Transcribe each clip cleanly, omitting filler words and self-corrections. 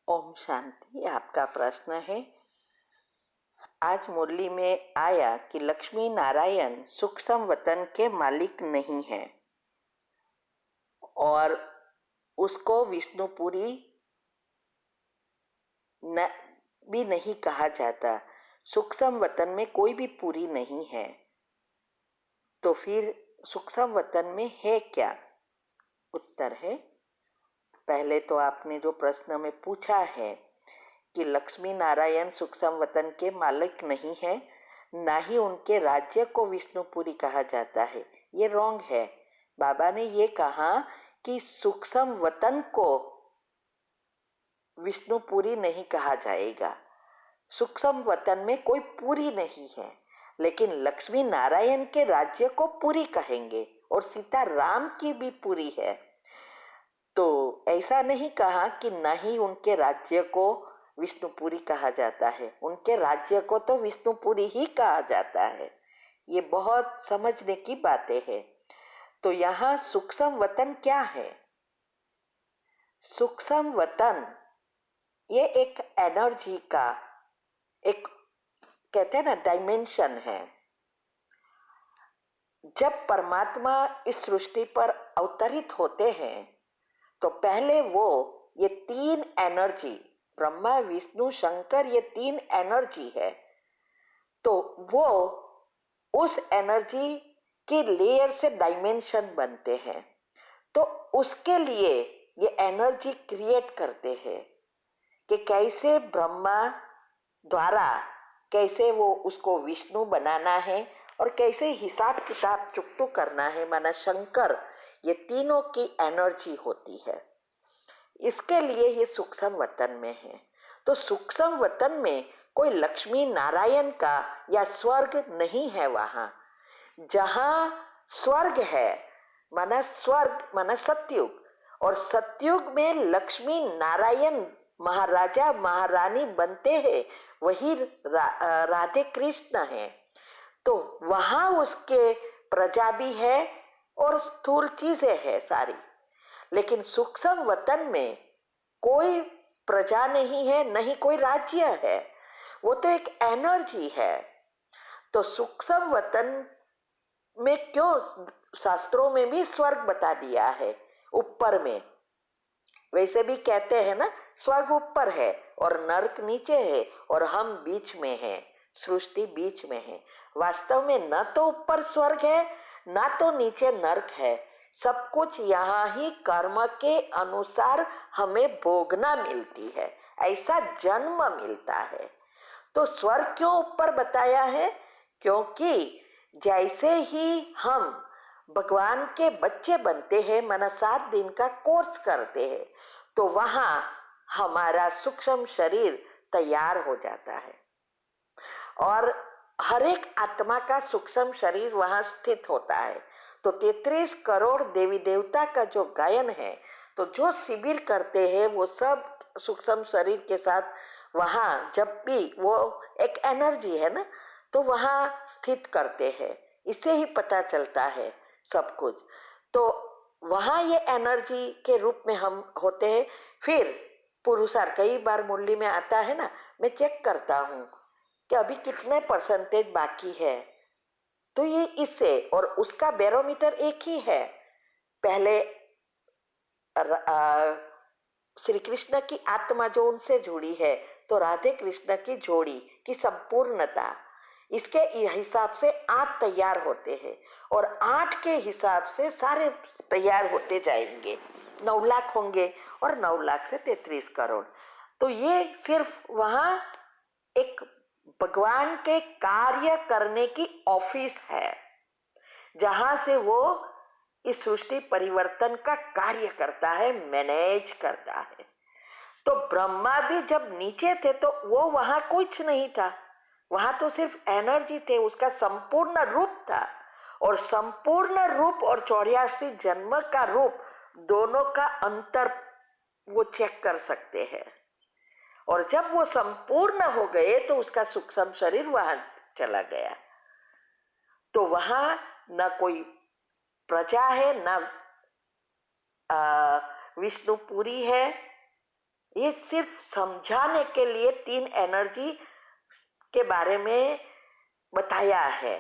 ओम शांति। आपका प्रश्न है, आज मुरली में आया कि लक्ष्मी नारायण सूक्ष्म वतन के मालिक नहीं है और उसको विष्णुपुरी न भी नहीं कहा जाता। सूक्ष्म वतन में कोई भी पुरी नहीं है, तो फिर सूक्ष्म वतन में है क्या? उत्तर है, पहले तो आपने जो प्रश्न में पूछा है कि लक्ष्मी नारायण सूक्ष्म वतन के मालिक नहीं है, ना ही उनके राज्य को विष्णुपुरी कहा जाता है, ये रॉन्ग है। बाबा ने ये कहा कि सूक्ष्म वतन को विष्णुपुरी नहीं कहा जाएगा। सूक्ष्म वतन में कोई पुरी नहीं है, लेकिन लक्ष्मी नारायण के राज्य को पुरी कहेंगे और सीता राम की भी पुरी है। तो ऐसा नहीं कहा कि नहीं उनके राज्य को विष्णुपुरी कहा जाता है, उनके राज्य को तो विष्णुपुरी ही कहा जाता है। ये बहुत समझने की बातें हैं। तो यहाँ सूक्ष्म वतन क्या है? सूक्ष्म वतन ये एक एनर्जी का एक, कहते हैं ना, डायमेंशन है। जब परमात्मा इस सृष्टि पर अवतरित होते हैं तो पहले वो ये तीन एनर्जी, ब्रह्मा विष्णु शंकर, ये तीन एनर्जी है, तो वो उस एनर्जी की लेयर से डायमेंशन बनते हैं। तो उसके लिए ये एनर्जी क्रिएट करते हैं कि कैसे ब्रह्मा द्वारा कैसे वो उसको विष्णु बनाना है और कैसे हिसाब किताब चुकतू करना है, माना शंकर, ये तीनों की एनर्जी होती है। इसके लिए ये सूक्ष्म वतन में है। तो सूक्ष्म वतन में कोई लक्ष्मी नारायण का या स्वर्ग नहीं है। वहां जहां स्वर्ग है, माना स्वर्ग माना सतयुग, और सतयुग में लक्ष्मी नारायण महाराजा महारानी बनते हैं, वही राधे कृष्ण है। तो वहां उसके प्रजा भी है और स्थूल चीजें है सारी। लेकिन सूक्ष्म वतन में कोई प्रजा नहीं है, नहीं कोई राज्य है, वो तो एक एनर्जी है। तो सूक्ष्म वतन में क्यों शास्त्रों में भी स्वर्ग बता दिया है ऊपर में। वैसे भी कहते हैं ना, स्वर्ग ऊपर है और नरक नीचे है और हम बीच में हैं, सृष्टि बीच में है। वास्तव में न तो ऊपर स्वर्ग है ना तो नीचे नरक है, सब कुछ यहाँ ही कर्म के अनुसार हमें भोगना मिलती है, ऐसा जन्म मिलता है। तो स्वर्ग क्यों ऊपर बताया है? क्योंकि जैसे ही हम भगवान के बच्चे बनते हैं, माना 7 दिन का कोर्स करते हैं, तो वहां हमारा सूक्ष्म शरीर तैयार हो जाता है और हर एक आत्मा का सूक्ष्म शरीर वहां स्थित होता है। तो 33 करोड़ देवी देवता का जो गायन है, तो जो शिविर करते हैं वो सब सूक्ष्म शरीर के साथ वहां, जब भी वो एक एनर्जी है ना, तो वहां स्थित करते हैं। इससे ही पता चलता है सब कुछ। तो वहां ये एनर्जी के रूप में हम होते हैं। फिर पुरुषार्थ कई बार मुरली में आता है ना, मैं चेक करता हूँ कि अभी कितने परसेंटेज बाकी है, तो ये इससे, और उसका बैरोमीटर एक ही है। पहले श्री कृष्ण की आत्मा जो उनसे जुड़ी है, तो राधे कृष्ण की जोड़ी की संपूर्णता, इसके हिसाब से 8 तैयार होते हैं और 8 के हिसाब से सारे तैयार होते जाएंगे। 9 लाख होंगे और 9 लाख से 33 करोड़। तो ये सिर्फ वहां एक भगवान के कार्य करने की ऑफिस है, जहां से वो इस सृष्टि परिवर्तन का कार्य करता है, मैनेज करता है। तो ब्रह्मा भी जब नीचे थे तो वो वहां कुछ नहीं था, वहां तो सिर्फ एनर्जी थे, उसका संपूर्ण रूप था। और संपूर्ण रूप और 84 जन्म का रूप, दोनों का अंतर वो चेक कर सकते हैं। और जब वो संपूर्ण हो गए तो उसका सूक्ष्म शरीर वहां चला गया। तो वहां न कोई प्रजा है, न विष्णुपुरी है, ये सिर्फ समझाने के लिए तीन एनर्जी के बारे में बताया है।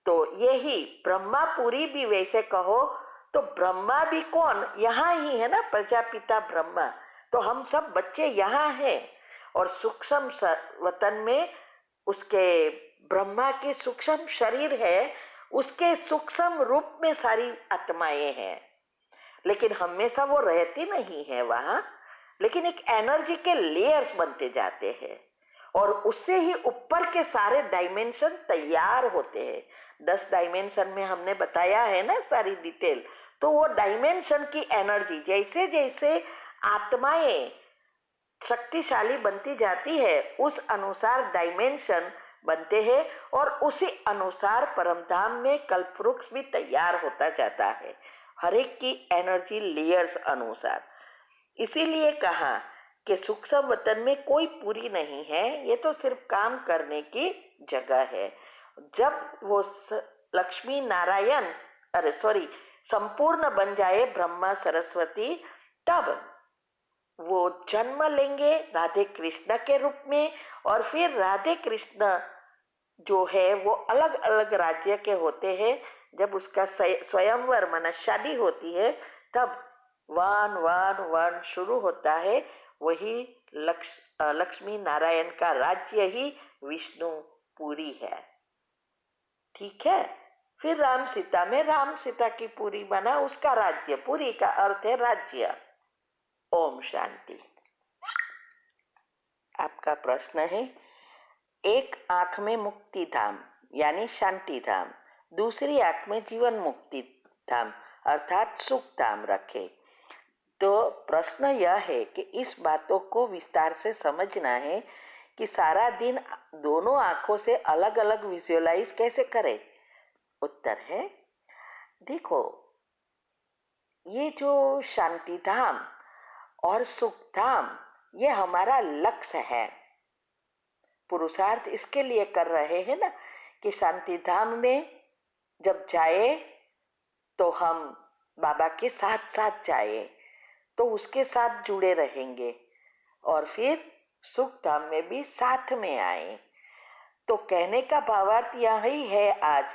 तो यही ब्रह्मापुरी भी वैसे कहो तो ब्रह्मा भी कौन, यहाँ ही है ना, प्रजापिता ब्रह्मा। तो हम सब बच्चे यहाँ हैं और सूक्ष्म वतन में उसके ब्रह्मा के सूक्ष्म शरीर है, उसके सूक्ष्म रूप में सारी आत्माएं हैं, लेकिन हमेशा वो रहती नहीं है वहां, लेकिन एक एनर्जी के लेयर्स बनते जाते हैं और उससे ही ऊपर के सारे डायमेंशन तैयार होते हैं। 10 डायमेंशन में हमने बताया है ना सारी डिटेल। तो वो डायमेंशन की एनर्जी जैसे जैसे आत्माएं शक्तिशाली बनती जाती है उस अनुसार डायमेंशन बनते हैं और उसी अनुसार परमधाम में कल्पवृक्ष भी तैयार होता जाता है, हर एक की एनर्जी लेयर्स अनुसार। इसीलिए कहा कि सूक्ष्म वतन में कोई पूरी नहीं है, ये तो सिर्फ काम करने की जगह है। जब वो लक्ष्मी नारायण संपूर्ण बन जाए ब्रह्मा सरस्वती, तब वो जन्म लेंगे राधे कृष्ण के रूप में और फिर राधे कृष्ण जो है वो अलग अलग राज्य के होते हैं। जब उसका स्वयंवर माना शादी होती है तब वन वन वन शुरू होता है। वही लक्ष्मी नारायण का राज्य ही विष्णुपुरी है। ठीक है। फिर राम सीता में राम सीता की पुरी बना, उसका राज्य, पुरी का अर्थ है राज्य। ओम शांति। आपका प्रश्न है, एक आंख में मुक्ति धाम यानी शांति धाम, दूसरी आंख में जीवन मुक्ति धाम अर्थात सुख धाम रखे। तो प्रश्न यह है कि इस बातों को विस्तार से समझना है कि सारा दिन दोनों आंखों से अलग अलग विजुअलाइज कैसे करें। उत्तर है, देखो, ये जो शांति धाम और सुख धाम ये हमारा लक्ष्य है। पुरुषार्थ इसके लिए कर रहे हैं ना कि शांति धाम में जब जाए तो हम बाबा के साथ साथ जाए, तो उसके साथ जुड़े रहेंगे और फिर सुख धाम में भी साथ में आए। तो कहने का भावार्थ यही है आज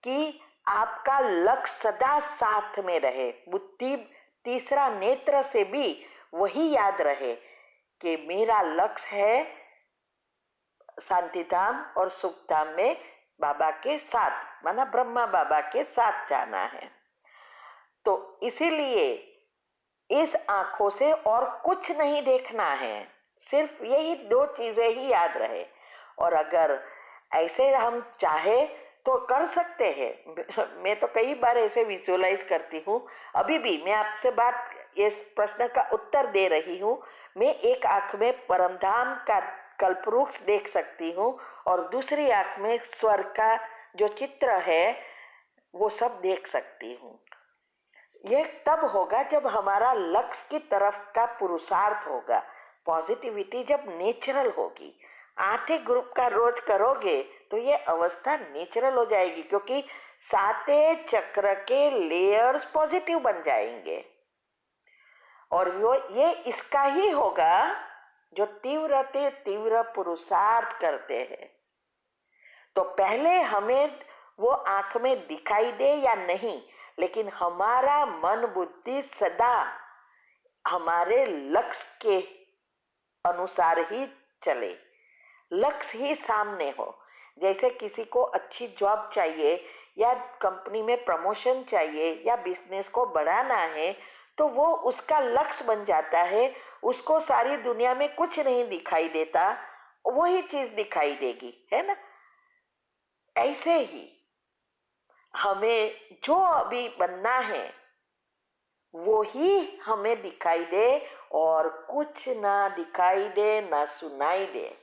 कि आपका लक्ष्य सदा साथ में रहे, बुद्धि तीसरा नेत्र से भी वही याद रहे कि मेरा लक्ष्य है शांति धाम और सुख धाम में बाबा के साथ, माना ब्रह्मा बाबा के साथ जाना है। तो इसीलिए इस आंखों से और कुछ नहीं देखना है, सिर्फ यही दो चीजें ही याद रहे। और अगर ऐसे हम चाहे तो कर सकते हैं। मैं तो कई बार ऐसे विजुअलाइज करती हूँ। अभी भी मैं आपसे बात, इस प्रश्न का उत्तर दे रही हूँ। मैं एक आंख में परमधाम का कल्पवृक्ष देख सकती हूँ और दूसरी आंख में स्वर्ग का जो चित्र है वो सब देख सकती हूँ। यह तब होगा जब हमारा लक्ष्य की तरफ का पुरुषार्थ होगा, पॉजिटिविटी जब नेचुरल होगी। 8 ग्रुप का रोज करोगे तो ये अवस्था नेचुरल हो जाएगी, क्योंकि 7 चक्र के लेयर्स पॉजिटिव बन जाएंगे। और वो ये इसका ही होगा जो तीव्र पुरुषार्थ करते हैं। तो पहले हमें वो आंख में दिखाई दे या नहीं, लेकिन हमारा मन बुद्धि सदा हमारे लक्ष्य के अनुसार ही चले, लक्ष्य ही सामने हो। जैसे किसी को अच्छी जॉब चाहिए या कंपनी में प्रमोशन चाहिए या बिजनेस को बढ़ाना है, तो वो उसका लक्ष्य बन जाता है। उसको सारी दुनिया में कुछ नहीं दिखाई देता, वही चीज दिखाई देगी, है ना। ऐसे ही हमें जो अभी बनना है वो ही हमें दिखाई दे और कुछ ना दिखाई दे ना सुनाई दे।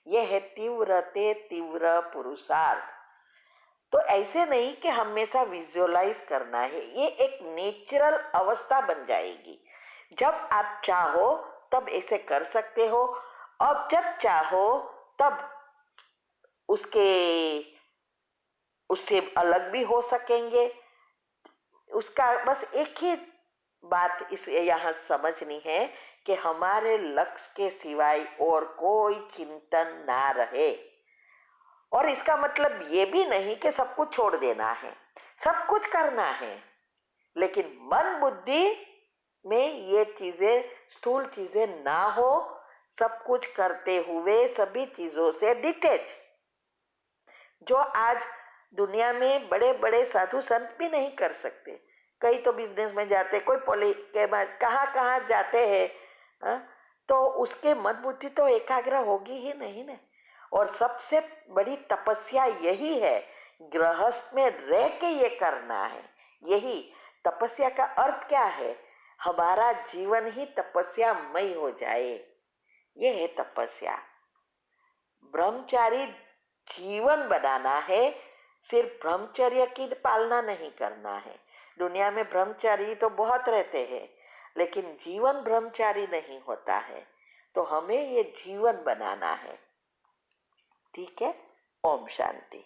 यह है तीव्र पुरुषार्थ। तो ऐसे नहीं कि हमेशा विजुअलाइज करना है, ये एक नेचुरल अवस्था बन जाएगी। जब आप चाहो तब ऐसे कर सकते हो और जब चाहो तब उससे अलग भी हो सकेंगे। उसका बस एक ही बात इस यहाँ समझनी है कि हमारे लक्ष्य के सिवाय और कोई चिंतन ना रहे। और इसका मतलब ये भी नहीं कि सब कुछ छोड़ देना है, सब कुछ करना है, लेकिन मन बुद्धि में ये चीजें, स्थूल चीजें ना हो, सब कुछ करते हुए सभी चीजों से डिटेच। जो आज दुनिया में बड़े बड़े साधु संत भी नहीं कर सकते। कई तो बिजनेस में जाते, कोई पॉली के बाद कहाँ कहाँ जाते हैं, हाँ? तो उसके मन बुद्धि तो एकाग्र होगी ही नहीं ना। और सबसे बड़ी तपस्या यही है, गृहस्थ में रह के ये करना है। यही तपस्या का अर्थ क्या है, हमारा जीवन ही तपस्यामय हो जाए, ये है तपस्या। ब्रह्मचारी जीवन बनाना है, सिर्फ ब्रह्मचर्य की पालना नहीं करना है। दुनिया में ब्रह्मचारी तो बहुत रहते हैं, लेकिन जीवन ब्रह्मचारी नहीं होता है। तो हमें ये जीवन बनाना है। ठीक है। ओम शांति।